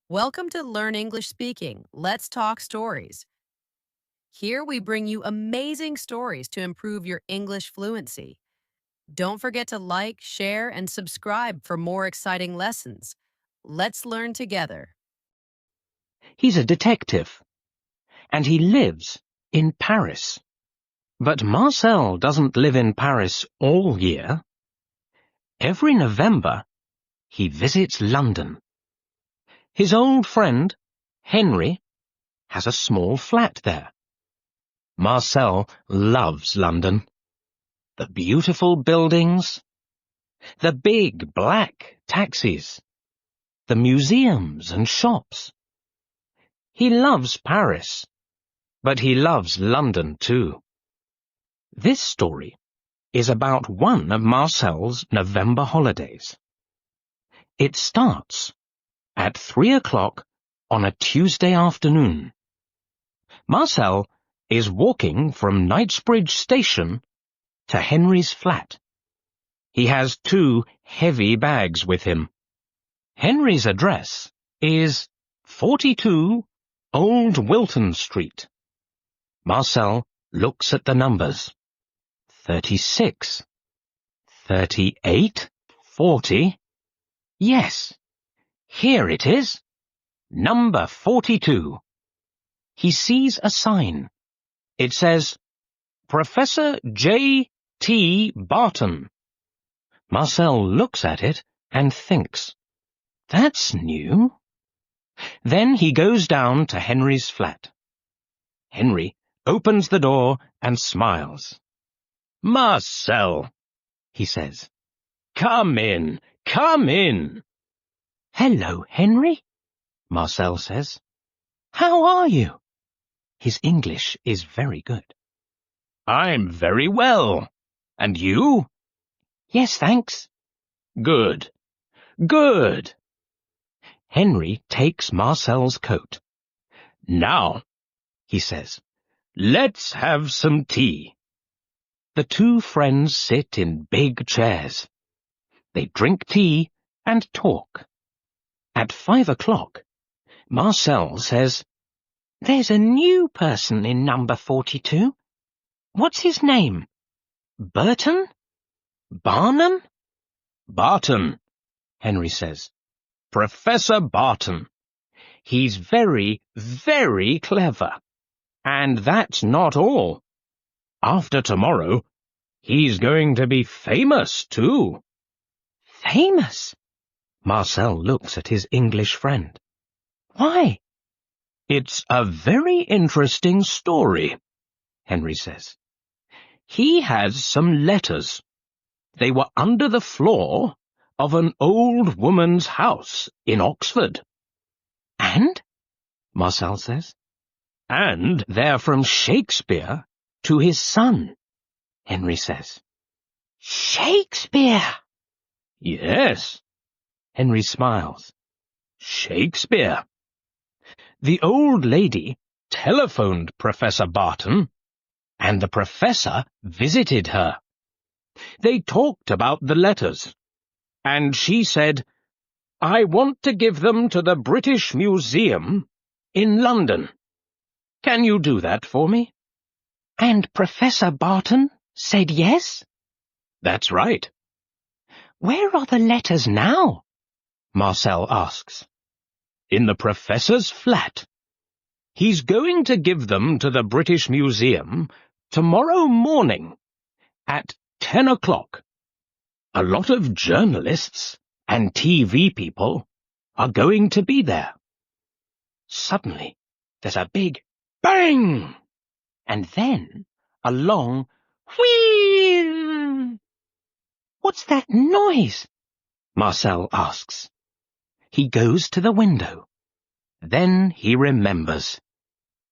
Welcome to Learn English Speaking. Let's talk stories. Here we bring you amazing stories to improve your English fluency. Don't forget to like, share, and subscribe for more exciting lessons. Let's learn together. He's a detective, and he lives in Paris. But Marcel doesn't live in Paris all year. Every November, he visits London. His old friend, Henry, has a small flat there. Marcel loves London. The beautiful buildings, the big black taxis, the museums and shops. He loves Paris, but he loves London too. This story is about one of Marcel's November holidays. It starts at 3 o'clock on a Tuesday afternoon. Marcel is walking from Knightsbridge Station to Henry's flat. He has 2 heavy bags with him. Henry's address is 42 Old Wilton Street. Marcel looks at the numbers. 36, 38, 40. Yes, here it is. Number 42. He sees a sign. It says, Professor J. T. Barton. Marcel looks at it and thinks, that's new. Then he goes down to Henry's flat. Henry opens the door and smiles. Marcel, he says. Come in, come in. Hello, Henry, Marcel says. How are you? His English is very good. I'm very well. And you? Yes, thanks. Good, good. Henry takes Marcel's coat. Now, he says, let's have some tea. The 2 friends sit in big chairs. They drink tea and talk. At 5 o'clock, Marcel says, There's a new person in number 42. What's his name? Burton? Barnum? Barton, Henry says. Professor Barton. He's very, very clever. And that's not all. After tomorrow, he's going to be famous, too. Famous? Marcel looks at his English friend. Why? It's a very interesting story, Henry says. He has some letters. They were under the floor of an old woman's house in Oxford. And? Marcel says. And they're from Shakespeare to his son, Henry says. Shakespeare? Yes. Henry smiles. Shakespeare. The old lady telephoned Professor Barton, and the professor visited her. They talked about the letters, and she said, I want to give them to the British Museum in London. Can you do that for me? And Professor Barton said yes? That's right. Where are the letters now? Marcel asks. In the professor's flat. He's going to give them to the British Museum tomorrow morning at 10 o'clock. A lot of journalists and TV people are going to be there. Suddenly, there's a big bang, and then a long wheel. What's that noise? Marcel asks. He goes to the window. Then he remembers.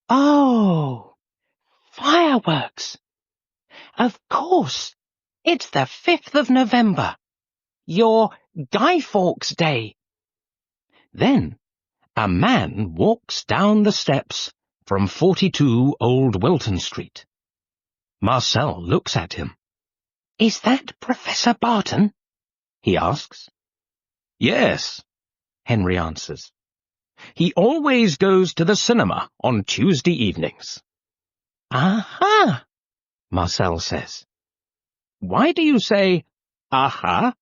Oh, fireworks. Of course, it's the 5th of November, your Guy Fawkes Day. Then a man walks down the steps from 42 Old Wilton Street. Marcel looks at him. Is that Professor Barton? He asks. Yes, Henry answers. He always goes to the cinema on Tuesday evenings. Aha, Marcel says. Why do you say, aha?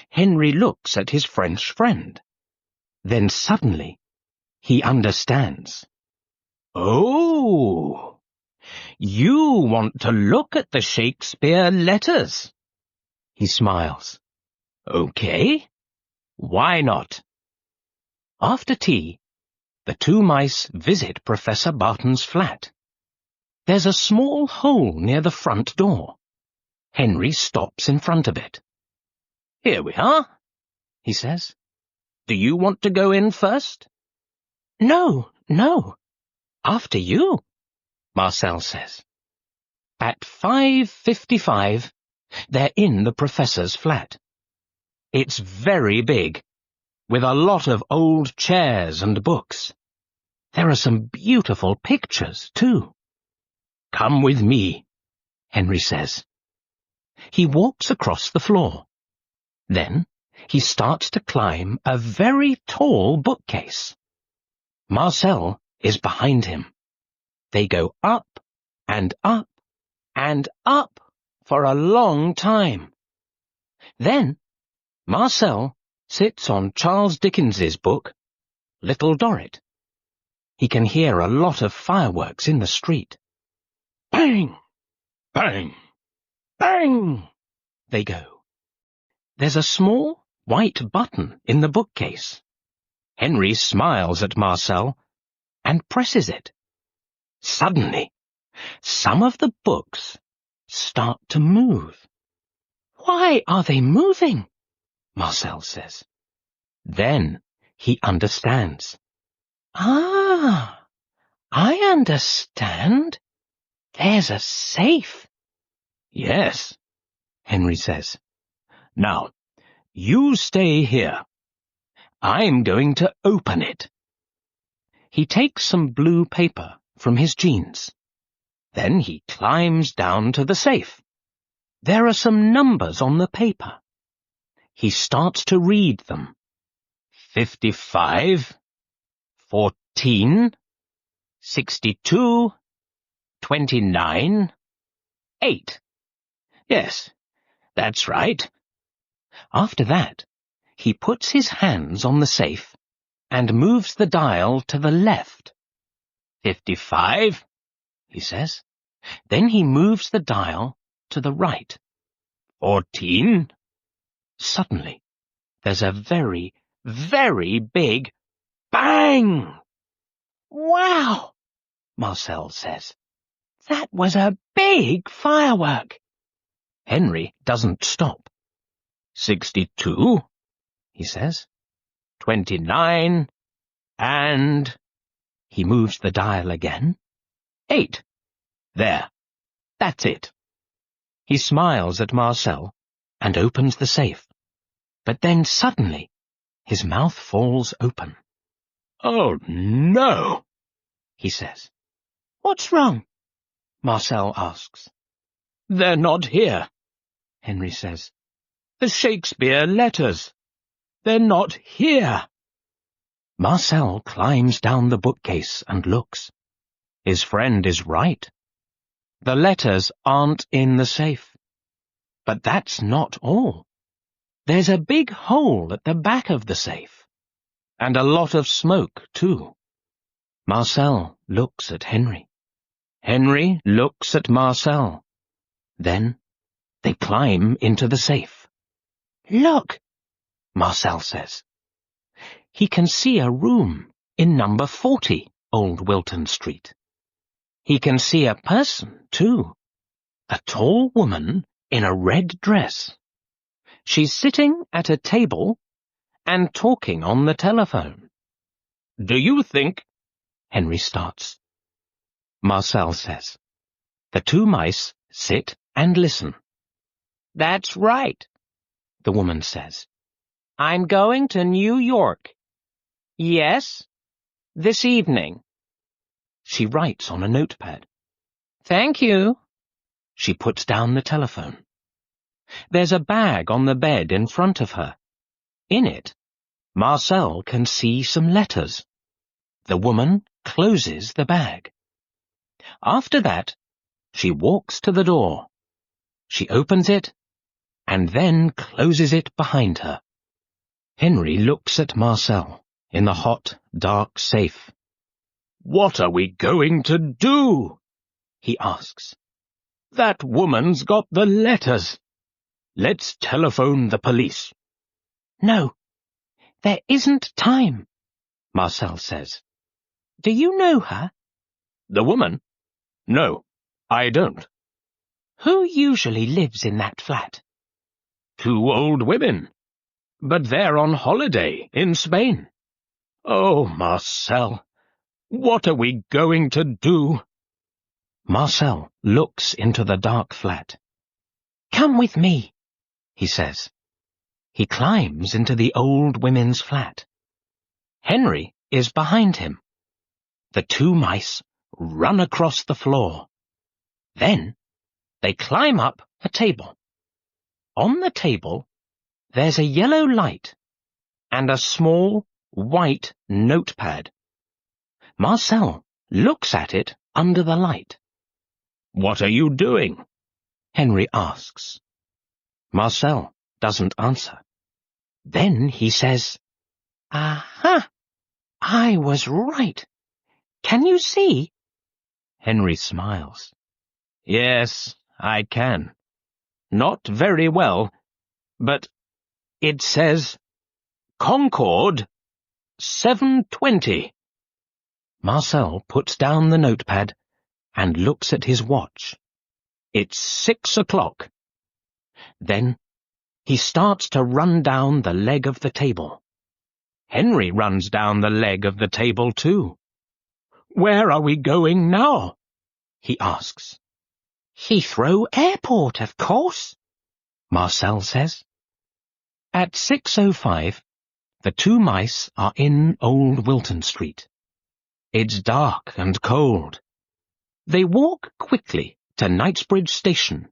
Henry looks at his French friend. Then suddenly, he understands. Oh, you want to look at the Shakespeare letters. He smiles. Okay, why not? After tea, the two mice visit Professor Barton's flat. There's a small hole near the front door. Henry stops in front of it. Here we are, he says. Do you want to go in first? No, after you, Marcel says. At 5:55, they're in the professor's flat. It's very big, with a lot of old chairs and books. There are some beautiful pictures, too. Come with me, Henry says. He walks across the floor. Then he starts to climb a very tall bookcase. Marcel is behind him. They go up and up and up for a long time. Then Marcel sits on Charles Dickens's book, Little Dorrit. He can hear a lot of fireworks in the street. Bang! Bang! Bang! They go. There's a small white button in the bookcase. Henry smiles at Marcel and presses it. Suddenly, some of the books start to move. Why are they moving? Marcel says. Then he understands. Ah, I understand. There's a safe. Yes, Henry says. Now, you stay here. I'm going to open it. He takes some blue paper from his jeans. Then he climbs down to the safe. There are some numbers on the paper. He starts to read them. 55, 14, 62, 29, 8. Yes, that's right. After that, he puts his hands on the safe and moves the dial to the left. 55, he says. Then he moves the dial to the right. 14. Suddenly, there's a very, very big bang! Wow, Marcel says. That was a big firework. Henry doesn't stop. 62, he says. 29, and... He moves the dial again. 8. There. That's it. He smiles at Marcel and opens the safe. But then suddenly, his mouth falls open. Oh, no, he says. What's wrong? Marcel asks. They're not here, Henry says. The Shakespeare letters. They're not here. Marcel climbs down the bookcase and looks. His friend is right. The letters aren't in the safe. But that's not all. There's a big hole at the back of the safe. And a lot of smoke, too. Marcel looks at Henry. Henry looks at Marcel. Then they climb into the safe. Look, Marcel says. He can see a room in number 40, Old Wilton Street. He can see a person, too. A tall woman in a red dress. She's sitting at a table and talking on the telephone. Do you think... Henry starts. Marcel says. The two mice sit and listen. That's right, the woman says. I'm going to New York. Yes, this evening. She writes on a notepad. Thank you. She puts down the telephone. There's a bag on the bed in front of her. In it, Marcel can see some letters. The woman closes the bag. After that, she walks to the door. She opens it and then closes it behind her. Henry looks at Marcel in the hot, dark safe. "What are we going to do?" he asks. "That woman's got the letters. Let's telephone the police." "No, there isn't time," Marcel says. "Do you know her?" "The woman? No, I don't." "Who usually lives in that flat?" "Two old women. But they're on holiday in Spain." "Oh, Marcel, what are we going to do?" Marcel looks into the dark flat. "Come with me," he says. He climbs into the old women's flat. Henry is behind him. The two mice run across the floor. Then they climb up a table. On the table, there's a yellow light and a small white notepad. Marcel looks at it under the light. "What are you doing?" Henry asks. Marcel doesn't answer. Then he says, "Aha! I was right. Can you see?" Henry smiles. "Yes, I can. Not very well, but it says Concord 7:20. Marcel puts down the notepad and looks at his watch. It's 6 o'clock. Then he starts to run down the leg of the table. Henry runs down the leg of the table too. "Where are we going now?" he asks. "Heathrow Airport, of course," Marcel says. At 6:05, the two mice are in Old Wilton Street. It's dark and cold. They walk quickly to Knightsbridge Station.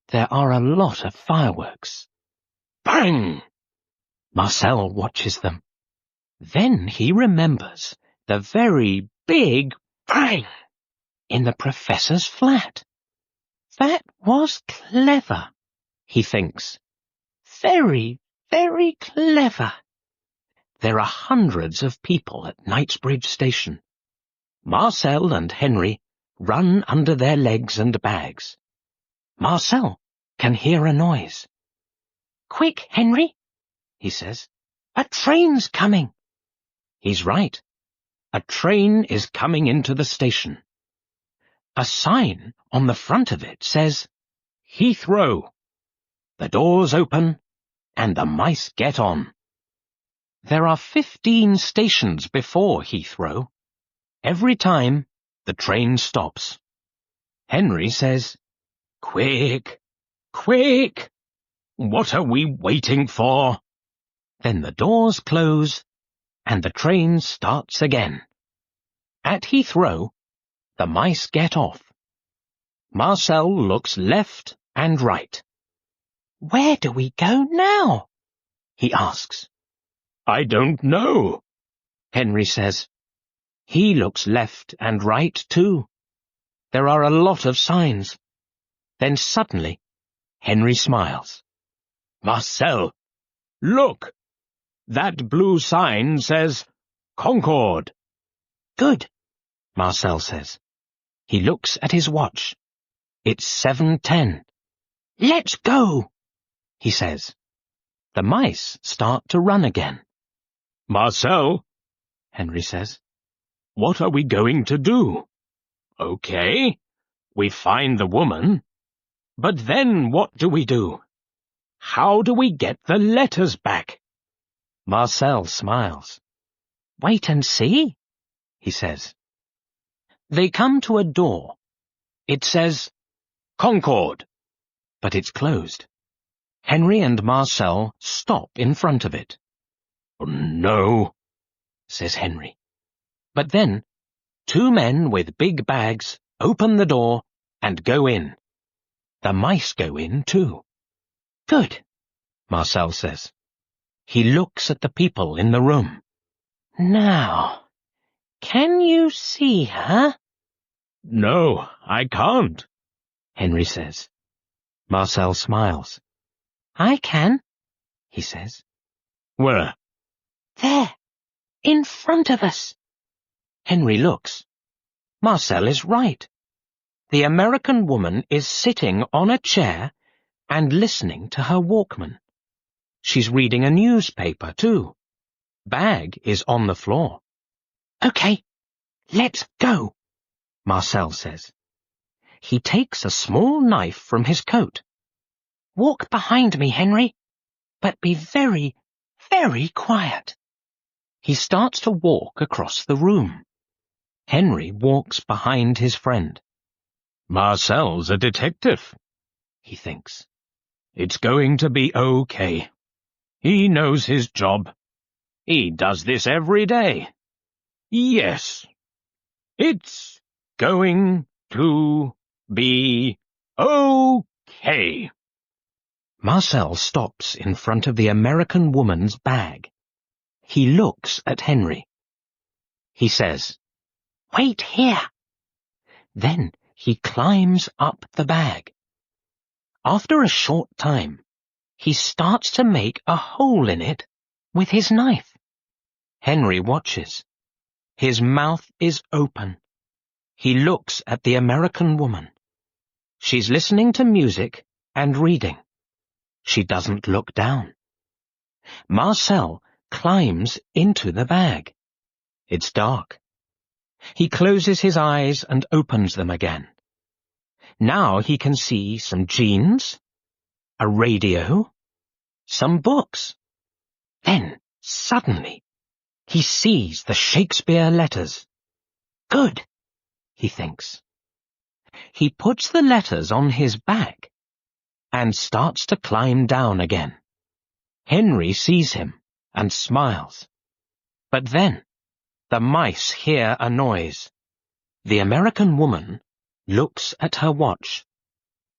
There are a lot of fireworks. Bang! Marcel watches them. Then he remembers the very big bang in the professor's flat. That was clever, he thinks. Very, very clever. There are hundreds of people at Knightsbridge Station. Marcel and Henry run under their legs and bags. Marcel can hear a noise. "Quick, Henry," he says. "A train's coming." He's right. A train is coming into the station. A sign on the front of it says, Heathrow. The doors open and the mice get on. There are 15 stations before Heathrow. Every time, the train stops. Henry says, "Quick, quick! What are we waiting for?" Then the doors close and the train starts again. At Heathrow, the mice get off. Marcel looks left and right. "Where do we go now?" he asks. "I don't know," Henry says. He looks left and right too. There are a lot of signs. Then suddenly, Henry smiles. "Marcel, look! That blue sign says Concord." "Good," Marcel says. He looks at his watch. It's 7:10. "Let's go," he says. The mice start to run again. "Marcel," Henry says, "what are we going to do?" "Okay, we find the woman. But then what do we do? How do we get the letters back?" Marcel smiles. "Wait and see," he says. They come to a door. It says, Concord, but it's closed. Henry and Marcel stop in front of it. "Oh, no," says Henry. But then, two men with big bags open the door and go in. The mice go in too. "Good," Marcel says. He looks at the people in the room. Now, can you see her? No, I can't, Henry says. Marcel smiles. I can, he says. Where? There, in front of us. Henry looks. Marcel is right. The American woman is sitting on a chair and listening to her Walkman. She's reading a newspaper, too. Bag is on the floor. Okay, let's go, Marcel says. He takes a small knife from his coat. Walk behind me, Henry, but be very, very quiet. He starts to walk across the room. Henry walks behind his friend. Marcel's a detective, he thinks. It's going to be okay. He knows his job. He does this every day. Yes, it's going to be okay. Marcel stops in front of the American woman's bag. He looks at Henry. He says, Wait here. Then he climbs up the bag. After a short time, he starts to make a hole in it with his knife. Henry watches. His mouth is open. He looks at the American woman. She's listening to music and reading. She doesn't look down. Marcel climbs into the bag. It's dark. He closes his eyes and opens them again. Now he can see some jeans, a radio, some books. Then, suddenly, he sees the Shakespeare letters. Good, he thinks. He puts the letters on his back and starts to climb down again. Henry sees him and smiles. But then, the mice hear a noise. The American woman looks at her watch.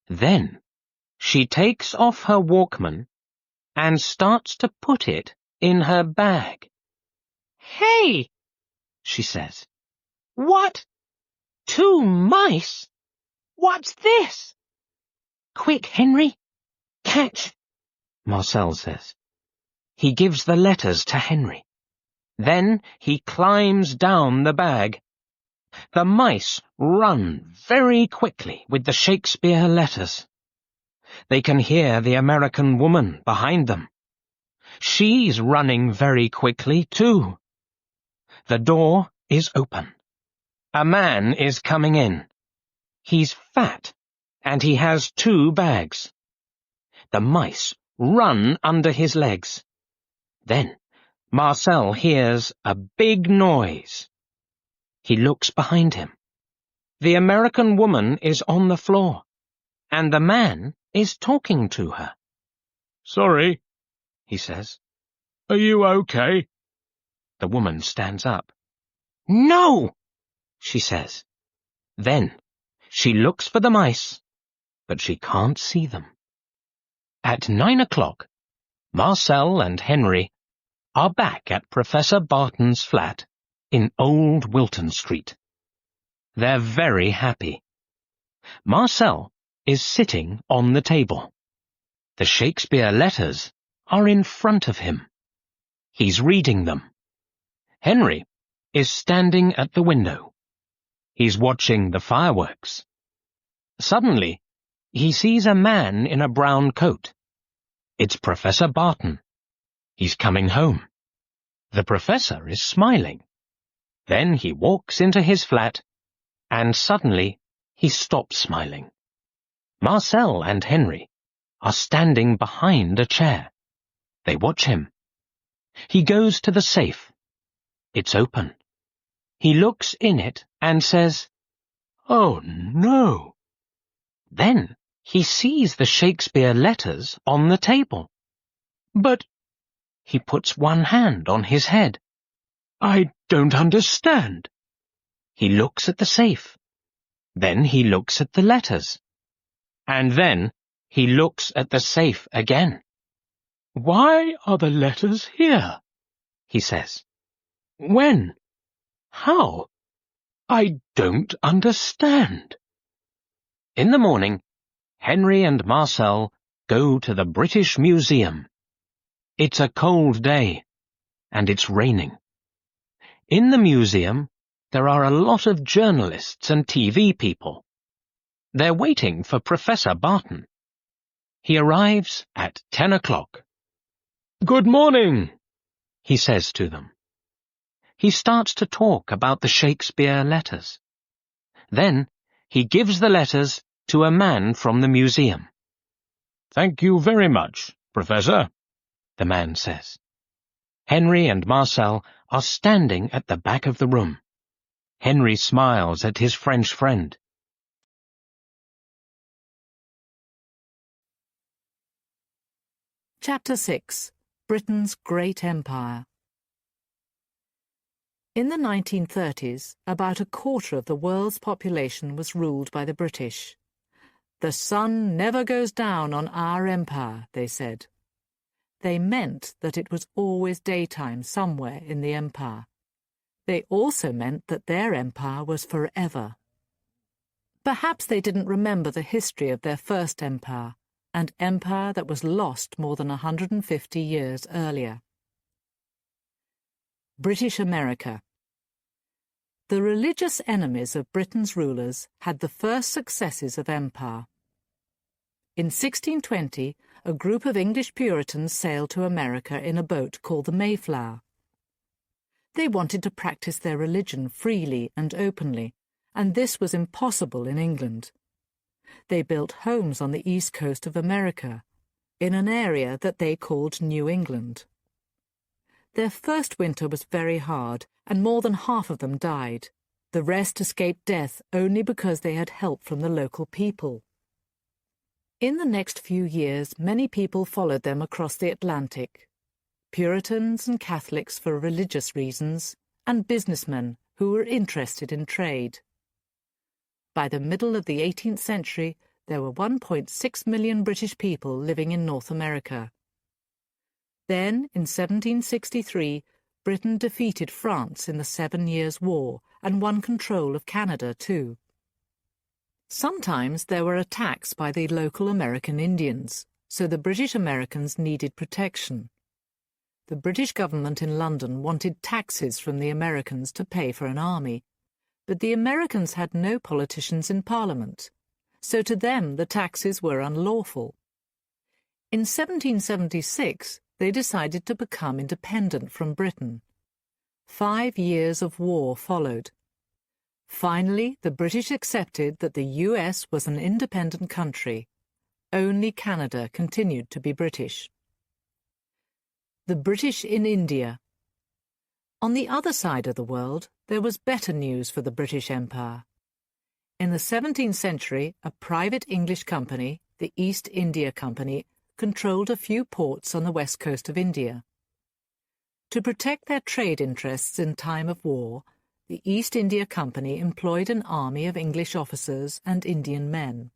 Then, she takes off her Walkman and starts to put it in her bag. Hey, she says. What? 2 mice? What's this? Quick, Henry. Catch, Marcel says. He gives the letters to Henry. Then he climbs down the bag. The mice run very quickly with the Shakespeare letters. They can hear the American woman behind them. She's running very quickly, too. The door is open. A man is coming in. He's fat, and he has 2 bags. The mice run under his legs. Then Marcel hears a big noise. He looks behind him. The American woman is on the floor, and the man is talking to her. Sorry, he says. Are you okay? The woman stands up. No, she says. Then she looks for the mice, but she can't see them. At 9 o'clock, Marcel and Henry are back at Professor Barton's flat in Old Wilton Street. They're very happy. Marcel is sitting on the table. The Shakespeare letters are in front of him. He's reading them. Henry is standing at the window. He's watching the fireworks. Suddenly, he sees a man in a brown coat. It's Professor Barton. He's coming home. The professor is smiling. Then he walks into his flat, and suddenly he stops smiling. Marcel and Henry are standing behind a chair. They watch him. He goes to the safe. It's open. He looks in it and says, "Oh, no." Then he sees the Shakespeare letters on the table. But he puts one hand on his head. I don't understand. He looks at the safe. Then he looks at the letters. And then he looks at the safe again. Why are the letters here? He says. When? How? I don't understand. In the morning, Henry and Marcel go to the British Museum. It's a cold day, and it's raining. In the museum, there are a lot of journalists and TV people. They're waiting for Professor Barton. He arrives at 10 o'clock. Good morning, he says to them. He starts to talk about the Shakespeare letters. Then he gives the letters to a man from the museum. Thank you very much, Professor, the man says. Henry and Marcel are standing at the back of the room. Henry smiles at his French friend. Chapter 6. Britain's Great Empire. In the 1930s, about a quarter of the world's population was ruled by the British. The sun never goes down on our empire, they said. They meant that it was always daytime somewhere in the empire. They also meant that their empire was forever. Perhaps they didn't remember the history of their first empire, an empire that was lost more than 150 years earlier. British America. The religious enemies of Britain's rulers had the first successes of empire. In 1620, a group of English Puritans sailed to America in a boat called the Mayflower. They wanted to practice their religion freely and openly, and this was impossible in England. They built homes on the east coast of America, in an area that they called New England. Their first winter was very hard, and more than half of them died. The rest escaped death only because they had help from the local people. In the next few years, many people followed them across the Atlantic. Puritans and Catholics for religious reasons, and businessmen who were interested in trade. By the middle of the 18th century, there were 1.6 million British people living in North America. Then, in 1763, Britain defeated France in the 7 Years' War and won control of Canada too. Sometimes there were attacks by the local American Indians, so the British Americans needed protection. The British government in London wanted taxes from the Americans to pay for an army, but the Americans had no politicians in Parliament, so to them the taxes were unlawful. In 1776, they decided to become independent from Britain. 5 years of war followed. Finally, the British accepted that the US was an independent country. Only Canada continued to be British. The British in India. On the other side of the world, there was better news for the British Empire. In the 17th century, a private English company, the East India Company, controlled a few ports on the west coast of India. To protect their trade interests in time of war, the East India Company employed an army of English officers and Indian men.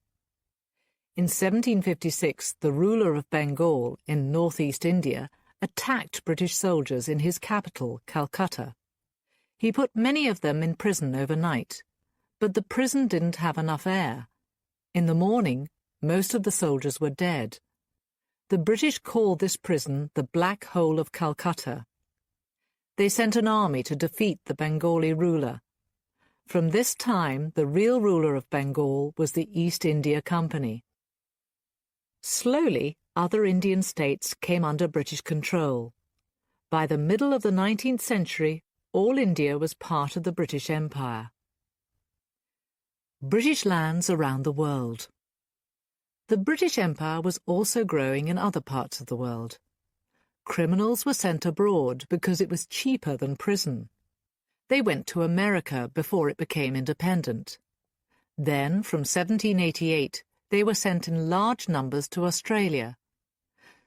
In 1756, the ruler of Bengal in northeast India attacked British soldiers in his capital, Calcutta. He put many of them in prison overnight, but the prison didn't have enough air. In the morning, most of the soldiers were dead. The British called this prison the Black Hole of Calcutta. They sent an army to defeat the Bengali ruler. From this time, the real ruler of Bengal was the East India Company. Slowly, other Indian states came under British control. By the middle of the 19th century, all India was part of the British Empire. British lands around the world. The British Empire was also growing in other parts of the world. Criminals were sent abroad because it was cheaper than prison. They went to America before it became independent. Then, from 1788, they were sent in large numbers to Australia.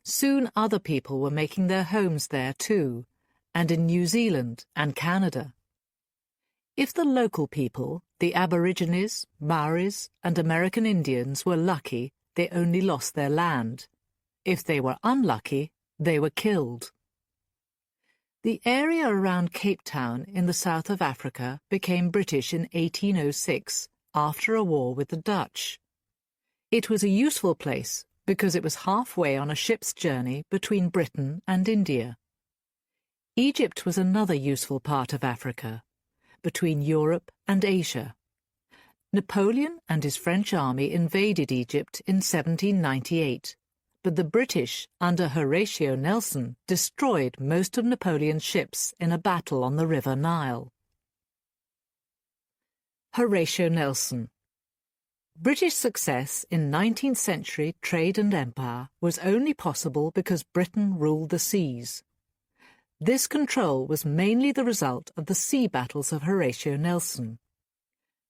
Soon other people were making their homes there too, and in New Zealand and Canada. If the local people, the Aborigines, Maoris, and American Indians were lucky, they only lost their land. If they were unlucky, They were killed. The area around Cape Town in the south of Africa became British in 1806 after a war with the Dutch. It was a useful place because it was halfway on a ship's journey between Britain and India. Egypt was another useful part of Africa, between Europe and Asia. Napoleon and his French army invaded Egypt in 1798, but the British, under Horatio Nelson, destroyed most of Napoleon's ships in a battle on the River Nile. Horatio Nelson. British success in 19th century trade and empire was only possible because Britain ruled the seas. This control was mainly the result of the sea battles of Horatio Nelson.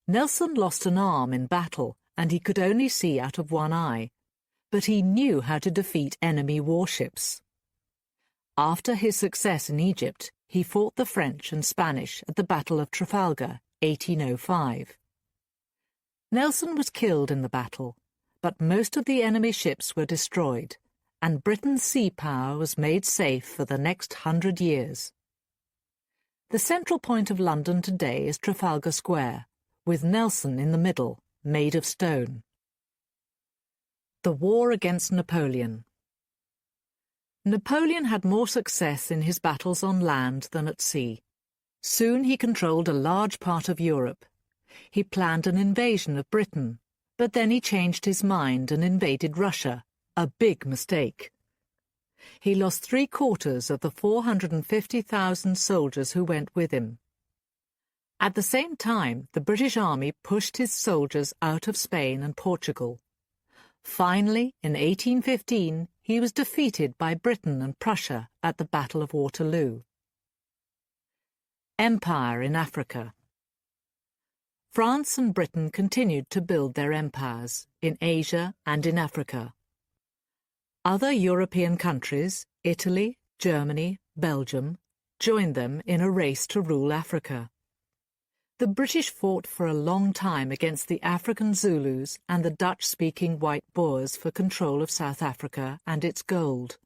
Nelson lost an arm in battle and he could only see out of one eye, but he knew how to defeat enemy warships. After his success in Egypt, he fought the French and Spanish at the Battle of Trafalgar, 1805. Nelson was killed in the battle, but most of the enemy ships were destroyed, and Britain's sea power was made safe for the next 100 years. The central point of London today is Trafalgar Square, with Nelson in the middle, made of stone. The War against Napoleon. Napoleon had more success in his battles on land than at sea. Soon he controlled a large part of Europe. He planned an invasion of Britain, but then he changed his mind and invaded Russia, a big mistake. He lost 3/4 of the 450,000 soldiers who went with him. At the same time, the British Army pushed his soldiers out of Spain and Portugal. Finally, in 1815, he was defeated by Britain and Prussia at the Battle of Waterloo. Empire in Africa. France and Britain continued to build their empires in Asia and in Africa. Other European countries, Italy, Germany, Belgium, joined them in a race to rule Africa. The British fought for a long time against the African Zulus and the Dutch-speaking white Boers for control of South Africa and its gold.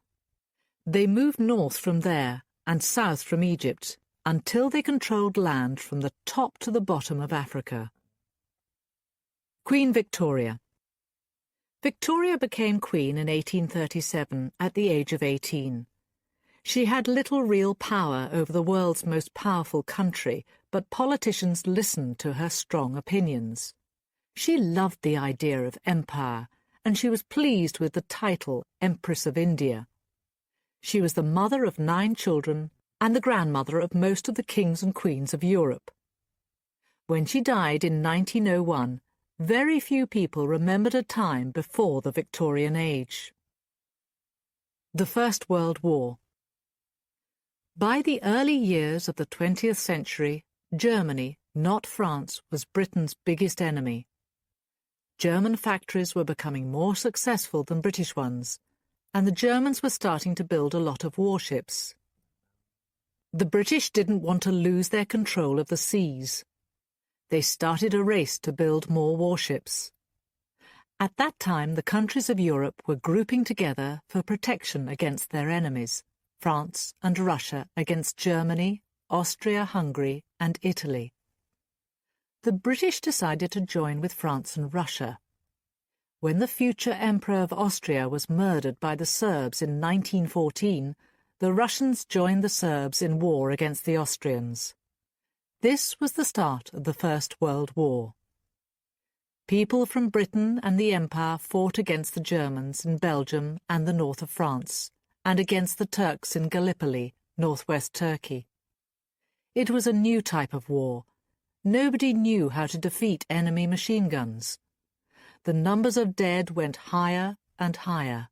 They moved north from there and south from Egypt until they controlled land from the top to the bottom of Africa. Queen Victoria. Victoria became queen in 1837 at the age of 18. She had little real power over the world's most powerful country, but politicians listened to her strong opinions. She loved the idea of empire, and she was pleased with the title Empress of India. She was the mother of 9 children and the grandmother of most of the kings and queens of Europe. When she died in 1901, very few people remembered a time before the Victorian age. The First World War. By the early years of the 20th century, Germany, not France, was Britain's biggest enemy. German factories were becoming more successful than British ones, and the Germans were starting to build a lot of warships. The British didn't want to lose their control of the seas. They started a race to build more warships. At that time, the countries of Europe were grouping together for protection against their enemies, France and Russia against Germany, Austria-Hungary and Italy. The British decided to join with France and Russia. When the future Emperor of Austria was murdered by the Serbs in 1914, the Russians joined the Serbs in war against the Austrians. This was the start of the First World War. People from Britain and the Empire fought against the Germans in Belgium and the north of France, and against the Turks in Gallipoli, northwest Turkey. It was a new type of war. Nobody knew how to defeat enemy machine guns. The numbers of dead went higher and higher.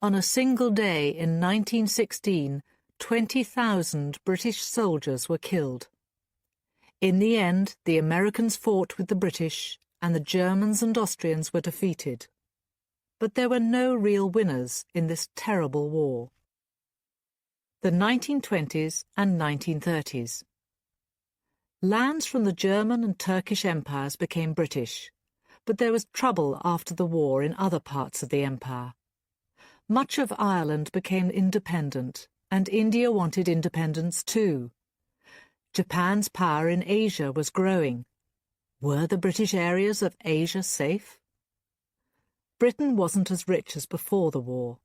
On a single day in 1916, 20,000 British soldiers were killed. In the end, the Americans fought with the British, and the Germans and Austrians were defeated. But there were no real winners in this terrible war. The 1920s and 1930s. Lands from the German and Turkish empires became British, but there was trouble after the war in other parts of the empire. Much of Ireland became independent, and India wanted independence too. Japan's power in Asia was growing. Were the British areas of Asia safe? Britain wasn't as rich as before the war.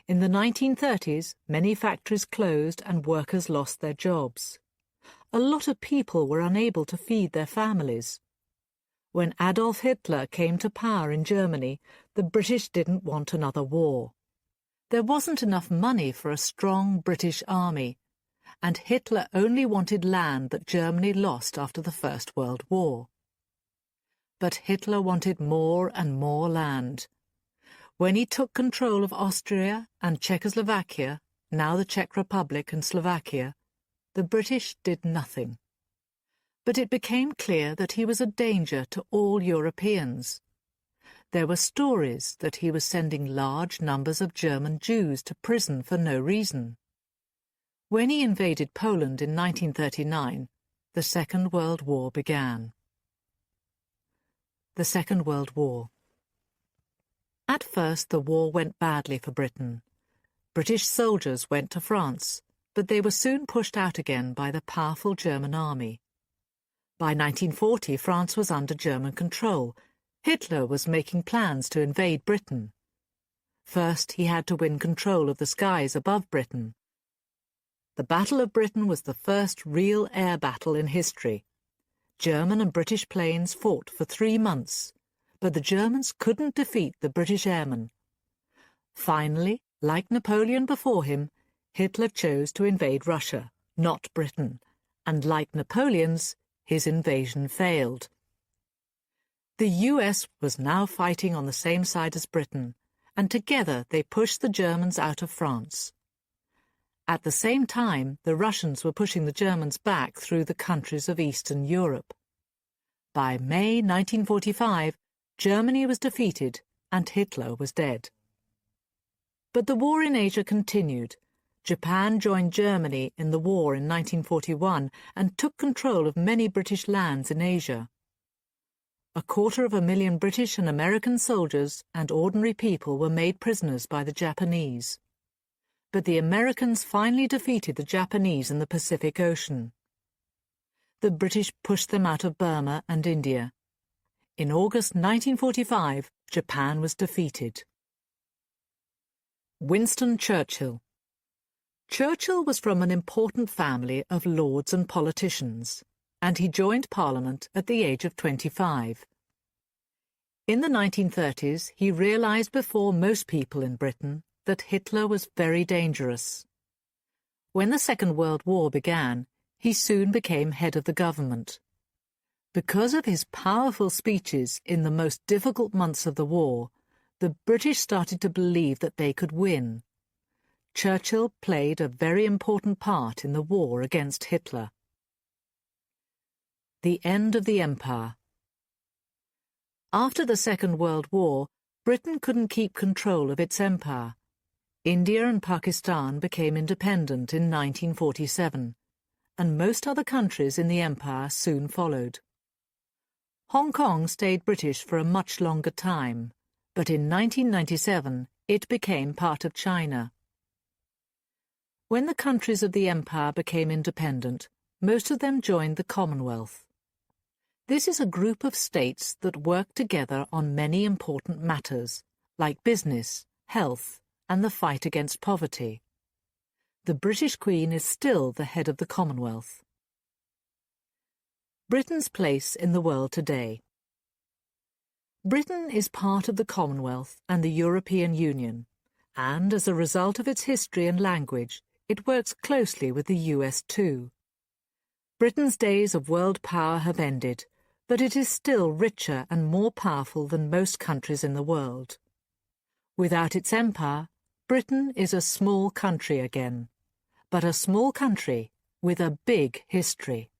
In the 1930s, many factories closed and workers lost their jobs. A lot of people were unable to feed their families. When Adolf Hitler came to power in Germany, the British didn't want another war. There wasn't enough money for a strong British army, and Hitler only wanted land that Germany lost after the First World War. But Hitler wanted more and more land. When he took control of Austria and Czechoslovakia, now the Czech Republic and Slovakia, the British did nothing. But it became clear that he was a danger to all Europeans. There were stories that he was sending large numbers of German Jews to prison for no reason. When he invaded Poland in 1939, the Second World War began. The Second World War. At first, the war went badly for Britain. British soldiers went to France, but they were soon pushed out again by the powerful German army. By 1940, France was under German control. Hitler was making plans to invade Britain. First, he had to win control of the skies above Britain. The Battle of Britain was the first real air battle in history. German and British planes fought for 3 months, but the Germans couldn't defeat the British airmen. Finally, like Napoleon before him, Hitler chose to invade Russia, not Britain, and like Napoleon's, his invasion failed. The US was now fighting on the same side as Britain, and together they pushed the Germans out of France. At the same time, the Russians were pushing the Germans back through the countries of Eastern Europe. By May 1945, Germany was defeated and Hitler was dead. But the war in Asia continued. Japan joined Germany in the war in 1941 and took control of many British lands in Asia. 250,000 British and American soldiers and ordinary people were made prisoners by the Japanese. But the Americans finally defeated the Japanese in the Pacific Ocean. The British pushed them out of Burma and India. In August 1945, Japan was defeated. Winston Churchill. Churchill was from an important family of lords and politicians, and he joined Parliament at the age of 25. In the 1930s, he realised before most people in Britain that Hitler was very dangerous. When the Second World War began, he soon became head of the government. Because of his powerful speeches in the most difficult months of the war, the British started to believe that they could win. Churchill played a very important part in the war against Hitler. The end of the empire. After the Second World War, Britain couldn't keep control of its empire. India and Pakistan became independent in 1947, and most other countries in the empire soon followed. Hong Kong stayed British for a much longer time, but in 1997 it became part of China. When the countries of the empire became independent, most of them joined the Commonwealth. This is a group of states that work together on many important matters, like business, health, and the fight against poverty. The British Queen is still the head of the Commonwealth. Britain's place in the world today. Britain is part of the Commonwealth and the European Union, and as a result of its history and language, it works closely with the US too. Britain's days of world power have ended, but it is still richer and more powerful than most countries in the world. Without its empire, Britain is a small country again, but a small country with a big history.